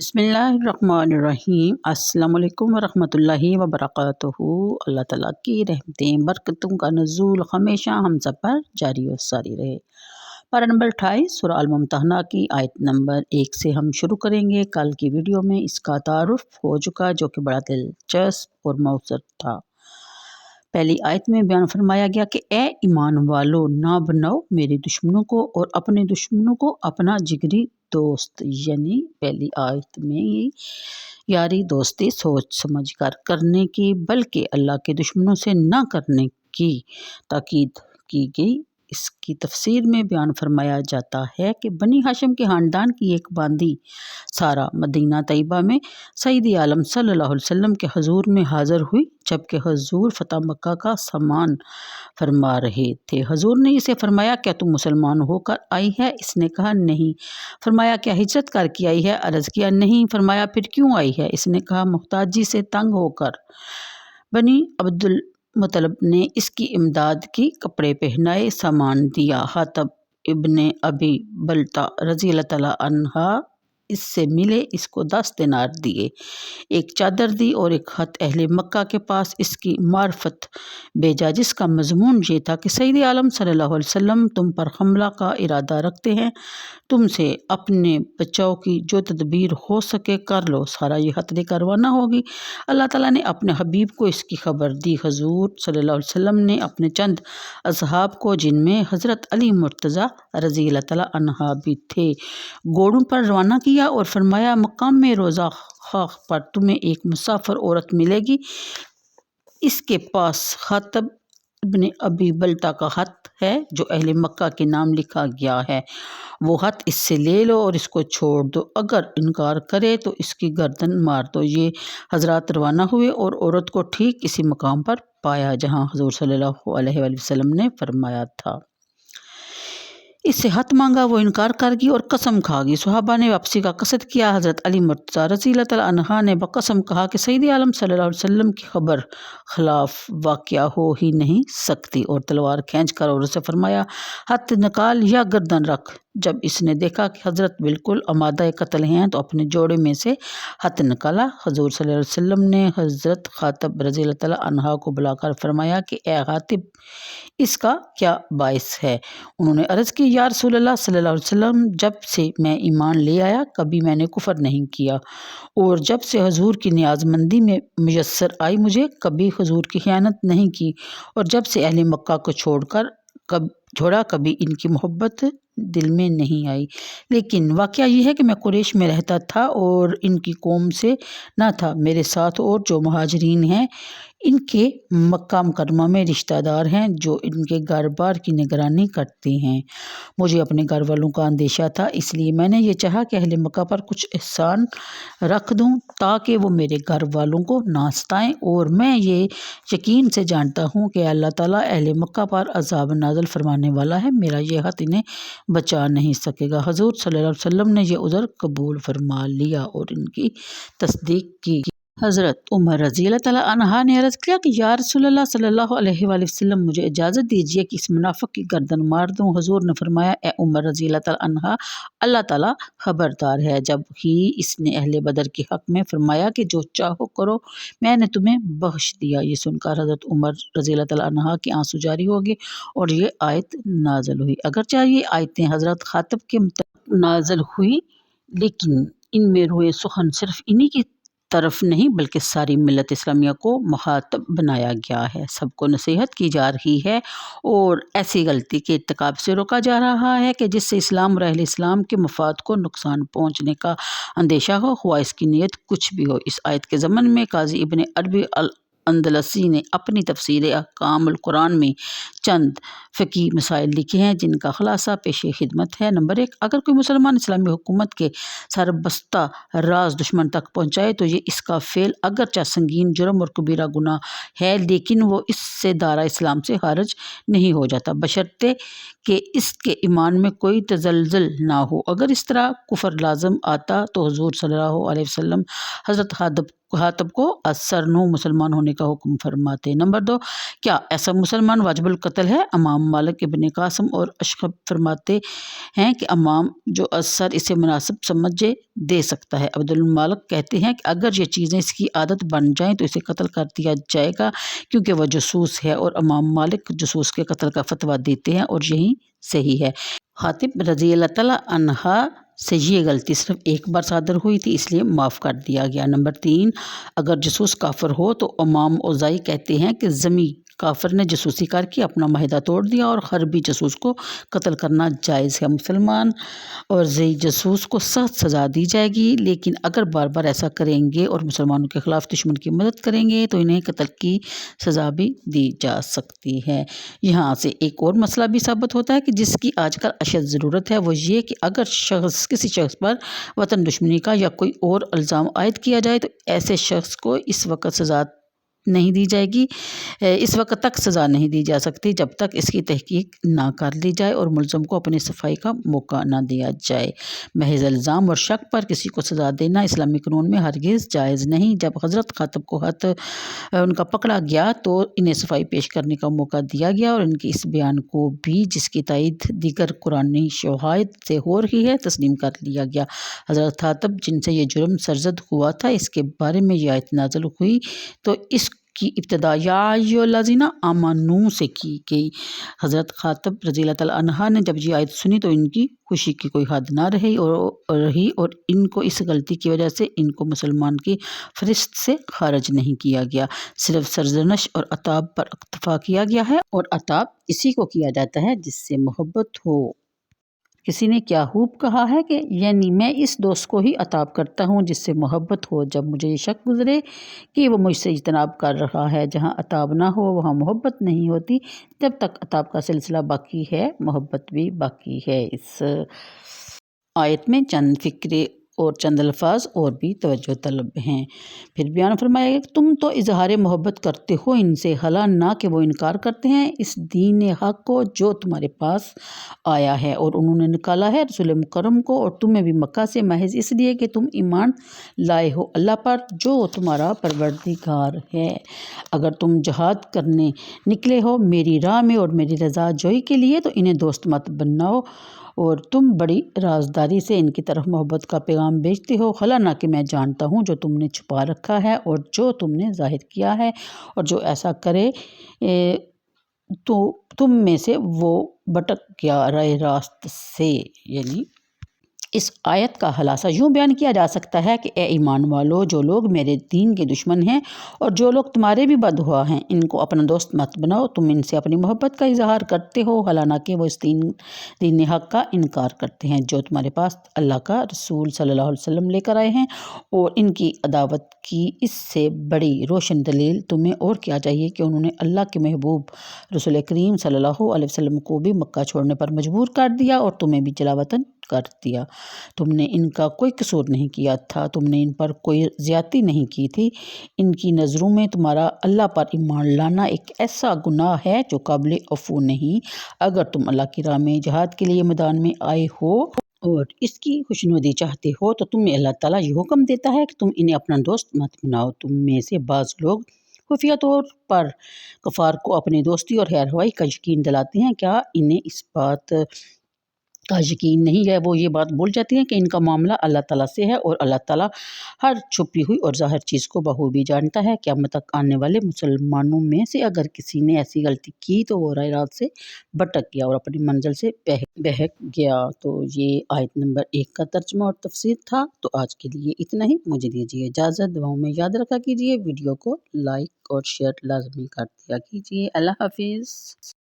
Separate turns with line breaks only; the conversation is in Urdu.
بسم اللہ الرحمن الرحیم۔ السلام علیکم ورحمۃ اللہ وبرکاتہ۔ اللہ تعالیٰ کی رحمتیں برکتوں کا نزول ہمیشہ ہم سب پر جاری و ساری رہے۔ پارہ نمبر 28 سورہ الممتحنہ کی آیت نمبر 1 سے ہم شروع کریں گے۔ کل کی ویڈیو میں اس کا تعارف ہو چکا جو کہ بڑا دلچسپ اور مؤثر تھا۔ پہلی آیت میں بیان فرمایا گیا کہ اے ایمان والو، نہ بناؤ میرے دشمنوں کو اور اپنے دشمنوں کو اپنا جگری دوست، یعنی پہلی آیت میں یاری دوستی سوچ سمجھ کر کرنے کی بلکہ اللہ کے دشمنوں سے نہ کرنے کی تاکید کی گئی۔ اس کی تفسیر میں بیان فرمایا جاتا ہے کہ بنی ہاشم کے خاندان کی ایک باندی سارہ مدینہ طیبہ میں سید عالم صلی اللہ علیہ وسلم کے حضور میں حاضر ہوئی جبکہ حضور فتح مکہ کا سامان فرما رہے تھے۔ حضور نے اسے فرمایا کیا تم مسلمان ہو کر آئی ہے؟ اس نے کہا نہیں۔ فرمایا کیا ہجرت کر کے آئی ہے؟ عرض کیا نہیں۔ فرمایا پھر کیوں آئی ہے؟ اس نے کہا محتاجی سے تنگ ہو کر۔ بنی عبد المطلب نے اس کی امداد کی، کپڑے پہنائے، سامان دیا۔ حاتب ابن ابی بلتع رضی اللہ تعالیٰ عنہ اس سے ملے، اس کو 10 دینار دیے، ایک چادر دی اور ایک خط اہل مکہ کے پاس اس کی معرفت بھیجا جس کا مضمون یہ تھا کہ سید عالم صلی اللہ علیہ وسلم تم پر حملہ کا ارادہ رکھتے ہیں، تم سے اپنے بچاؤ کی جو تدبیر ہو سکے کر لو۔ سارہ یہ خط لے کر روانہ ہوگی۔ اللہ تعالیٰ نے اپنے حبیب کو اس کی خبر دی۔ حضور صلی اللہ علیہ وسلم نے اپنے چند اصحاب کو جن میں حضرت علی مرتضیٰ رضی اللہ تعالیٰ عنہ بھی تھے گھوڑوں پر روانہ کیا اور فرمایا مقام میں روزہ خاک پر تمہیں ایک مسافر عورت ملے گی، اس کے پاس حاتب ابن ابی بلتع کا خط ہے جو اہل مکہ کے نام لکھا گیا ہے، وہ خط اس سے لے لو اور اس کو چھوڑ دو، اگر انکار کرے تو اس کی گردن مار دو۔ یہ حضرات روانہ ہوئے اور عورت کو ٹھیک اسی مقام پر پایا جہاں حضور صلی اللہ علیہ وآلہ وسلم نے فرمایا تھا۔ اس سے خط مانگا، وہ انکار کر گئی اور قسم کھا گئی۔ صحابہ نے واپسی کا قصد کیا۔ حضرت علی مرتضیٰ رضی اللہ تعالیٰ عنہ نے بقسم کہا کہ سید عالم صلی اللہ علیہ وسلم کی خبر خلاف واقعہ ہو ہی نہیں سکتی، اور تلوار کھینچ کر عورت سے فرمایا ہاتھ نکال یا گردن رکھ۔ جب اس نے دیکھا کہ حضرت بالکل آمادہ قتل ہیں تو اپنے جوڑے میں سے ہاتھ نکالا۔ حضور صلی اللہ علیہ وسلم نے حضرت حاتب رضی اللہ تعالیٰ عنہ کو بلا کر فرمایا کہ اے حاتب، اس کا کیا باعث ہے؟ انہوں نے عرض کی یا رسول اللہ صلی اللہ علیہ وسلم، جب سے میں ایمان لے آیا کبھی میں نے کفر نہیں کیا، اور جب سے حضور کی نیاز مندی میں میسر آئی مجھے کبھی حضور کی خیانت نہیں کی، اور جب سے اہل مکہ کو چھوڑا کبھی ان کی محبت دل میں نہیں آئی۔ لیکن واقعہ یہ ہے کہ میں قریش میں رہتا تھا اور ان کی قوم سے نہ تھا، میرے ساتھ اور جو مہاجرین ہیں ان کے مکہ مکرمہ میں رشتہ دار ہیں جو ان کے گھر بار کی نگرانی کرتے ہیں۔ مجھے اپنے گھر والوں کا اندیشہ تھا، اس لیے میں نے یہ چاہا کہ اہل مکہ پر کچھ احسان رکھ دوں تاکہ وہ میرے گھر والوں کو نہ ستائیں، اور میں یہ یقین سے جانتا ہوں کہ اللہ تعالیٰ اہل مکہ پر عذاب نازل فرمانے والا ہے، میرا یہ خط انہیں بچا نہیں سکے گا۔ حضور صلی اللہ علیہ وسلم نے یہ عذر قبول فرما لیا اور ان کی تصدیق کی۔ حضرت عمر رضی اللہ تعالیٰ عنہ نے عرض کیا کہ یا رسول اللہ صلی اللہ علیہ وآلہ وسلم، مجھے اجازت دیجیے کہ اس منافق کی گردن مار دوں۔ حضور نے فرمایا اے عمر رضی اللہ تعالیٰ عنہ، اللہ تعالیٰ خبردار ہے۔ جب ہی اس نے اہل بدر کے حق میں فرمایا کہ جو چاہو کرو میں نے تمہیں بخش دیا۔ یہ سن کر حضرت عمر رضی اللہ تعالیٰ عنہ کے آنسو جاری ہو گئے اور یہ آیت نازل ہوئی۔ اگرچہ یہ آیتیں حضرت حاتب کے متعلق نازل ہوئی لیکن ان میں روئے سخن صرف انہی کی طرف نہیں بلکہ ساری ملت اسلامیہ کو مخاطب بنایا گیا ہے، سب کو نصیحت کی جا رہی ہے اور ایسی غلطی کے ارتکاب سے روکا جا رہا ہے کہ جس سے اسلام اور اہل اسلام کے مفاد کو نقصان پہنچنے کا اندیشہ ہو، خواہ اس کی نیت کچھ بھی ہو۔ اس آیت کے ضمن میں قاضی ابن عربی الاندلسی نے اپنی تفسیر احکام القرآن میں چند فقہی مسائل لکھے ہیں جن کا خلاصہ پیش خدمت ہے۔ نمبر 1، اگر کوئی مسلمان اسلامی حکومت کے سربستہ راز دشمن تک پہنچائے تو یہ اس کا فعل اگرچہ سنگین جرم اور کبیرہ گناہ ہے لیکن وہ اس سے دائرہ اسلام سے خارج نہیں ہو جاتا بشرطے کہ اس کے ایمان میں کوئی تزلزل نہ ہو۔ اگر اس طرح کفر لازم آتا تو حضور صلی اللہ علیہ وسلم حضرت حاتب کو از سر نو مسلمان ہونے کا حکم فرماتے۔ نمبر 2، کیا ایسا مسلمان واجب القتل قتل ہے؟ امام مالک ابن قاسم اور اشخب فرماتے ہیں کہ امام جو اثر اسے مناسب سمجھے دے سکتا ہے۔ عبد المالک کہتے ہیں کہ اگر یہ چیزیں اس کی عادت بن جائیں تو اسے قتل کر دیا جائے گا کیونکہ وہ جاسوس ہے، اور امام مالک جاسوس کے قتل کا فتویٰ دیتے ہیں اور یہی صحیح ہے۔ خاطب رضی اللہ تعالیٰ عنہ سے یہ غلطی صرف ایک بار صادر ہوئی تھی، اس لیے معاف کر دیا گیا۔ نمبر 3، اگر جاسوس کافر ہو تو امام اوزاعی کہتے ہیں کہ ذمی کافر نے جاسوسی کر کے اپنا معاہدہ توڑ دیا اور حربی جاسوس کو قتل کرنا جائز ہے۔ مسلمان اور ذی جاسوس کو سخت سزا دی جائے گی، لیکن اگر بار بار ایسا کریں گے اور مسلمانوں کے خلاف دشمن کی مدد کریں گے تو انہیں قتل کی سزا بھی دی جا سکتی ہے۔ یہاں سے ایک اور مسئلہ بھی ثابت ہوتا ہے کہ جس کی آج کل اشد ضرورت ہے، وہ یہ کہ اگر کسی شخص پر وطن دشمنی کا یا کوئی اور الزام عائد کیا جائے تو ایسے شخص کو اس وقت سزا نہیں دی جائے گی، اس وقت تک سزا نہیں دی جا سکتی جب تک اس کی تحقیق نہ کر لی جائے اور ملزم کو اپنی صفائی کا موقع نہ دیا جائے۔ محض الزام اور شک پر کسی کو سزا دینا اسلامی قانون میں ہرگز جائز نہیں۔ جب حضرت خاطب کو ہاتھ ان کا پکڑا گیا تو انہیں صفائی پیش کرنے کا موقع دیا گیا اور ان کے اس بیان کو بھی، جس کی تائید دیگر قرآنی شواہد سے ہو رہی ہے، تسلیم کر لیا گیا۔ حضرت خاطب جن سے یہ جرم سرزد ہوا تھا، اس کے بارے میں یہ آیت نازل ہوئی تو اس کی ابتدا یا ایھا الذین آمنوا سے کی گئی۔ حضرت خاطب رضی اللہ تعالیٰ عنہ نے جب یہ آیت سنی تو ان کی خوشی کی کوئی حد نہ رہی اور ان کو اس غلطی کی وجہ سے ان کو مسلمان کی فہرست سے خارج نہیں کیا گیا، صرف سرزنش اور عتاب پر اکتفا کیا گیا ہے، اور عتاب اسی کو کیا جاتا ہے جس سے محبت ہو۔ کسی نے کیا خوب کہا ہے کہ یعنی میں اس دوست کو ہی عتاب کرتا ہوں جس سے محبت ہو، جب مجھے یہ شک گزرے کہ وہ مجھ سے اجتناب کر رہا ہے۔ جہاں عتاب نہ ہو وہاں محبت نہیں ہوتی، جب تک عتاب کا سلسلہ باقی ہے محبت بھی باقی ہے۔ اس آیت میں چند فقرے اور چند الفاظ اور بھی توجہ طلب ہیں۔ پھر بیان فرمایا گیا کہ تم تو اظہار محبت کرتے ہو ان سے، حالانہ کہ وہ انکار کرتے ہیں اس دین حق کو جو تمہارے پاس آیا ہے، اور انہوں نے نکالا ہے رسول مکرم کو اور تمہیں بھی مکہ سے، محض اس لیے کہ تم ایمان لائے ہو اللہ پر جو تمہارا پروردگار ہے۔ اگر تم جہاد کرنے نکلے ہو میری راہ میں اور میری رضا جوئی کے لیے تو انہیں دوست مت بناؤ، اور تم بڑی رازداری سے ان کی طرف محبت کا پیغام بھیجتے ہو، حالانہ کہ میں جانتا ہوں جو تم نے چھپا رکھا ہے اور جو تم نے ظاہر کیا ہے، اور جو ایسا کرے تو تم میں سے وہ بھٹک گیا راہ راست سے۔ یعنی اس آیت کا خلاصہ یوں بیان کیا جا سکتا ہے کہ اے ایمان والو، جو لوگ میرے دین کے دشمن ہیں اور جو لوگ تمہارے بھی بدخواہ ہیں، ان کو اپنا دوست مت بناؤ۔ تم ان سے اپنی محبت کا اظہار کرتے ہو حالانہ کہ وہ اس دین حق کا انکار کرتے ہیں جو تمہارے پاس اللہ کا رسول صلی اللہ علیہ وسلم لے کر آئے ہیں، اور ان کی عداوت کی اس سے بڑی روشن دلیل تمہیں اور کیا چاہیے کہ انہوں نے اللہ کے محبوب رسول کریم صلی اللہ علیہ وسلم کو بھی مکہ چھوڑنے پر مجبور کر دیا اور تمہیں بھی جلا وطن کر دیا۔ تم نے ان کا کوئی قصور نہیں کیا تھا، تم نے ان پر کوئی زیادتی نہیں کی تھی۔ ان کی نظروں میں تمہارا اللہ پر ایمان لانا ایک ایسا گناہ ہے جو قابل عفو نہیں۔ اگر تم اللہ کی راہ میں جہاد کے لیے میدان میں آئے ہو اور اس کی خوشنودی چاہتے ہو تو تمہیں اللہ تعالیٰ یہ حکم دیتا ہے کہ تم انہیں اپنا دوست مت بناؤ۔ تم میں سے بعض لوگ خفیہ طور پر کفار کو اپنی دوستی اور خیر خواہی کا یقین دلاتے ہیں، کیا انہیں اس بات کا یقین نہیں ہے؟ وہ یہ بات بھول جاتی ہیں کہ ان کا معاملہ اللہ تعالیٰ سے ہے اور اللہ تعالیٰ ہر چھپی ہوئی اور ظاہر چیز کو بخوبی جانتا ہے۔ قیامت تک آنے والے مسلمانوں میں سے اگر کسی نے ایسی غلطی کی تو وہ راہ راست سے بھٹک گیا اور اپنی منزل سے بہک گیا۔ تو یہ آیت نمبر 1 کا ترجمہ اور تفسیر تھا۔ تو آج کے لیے اتنا ہی، مجھے دیجیے اجازت، دعاؤں میں یاد رکھا کیجیے، ویڈیو کو لائک اور شیئر لازمی کر دیا کیجیے۔ اللہ حافظ۔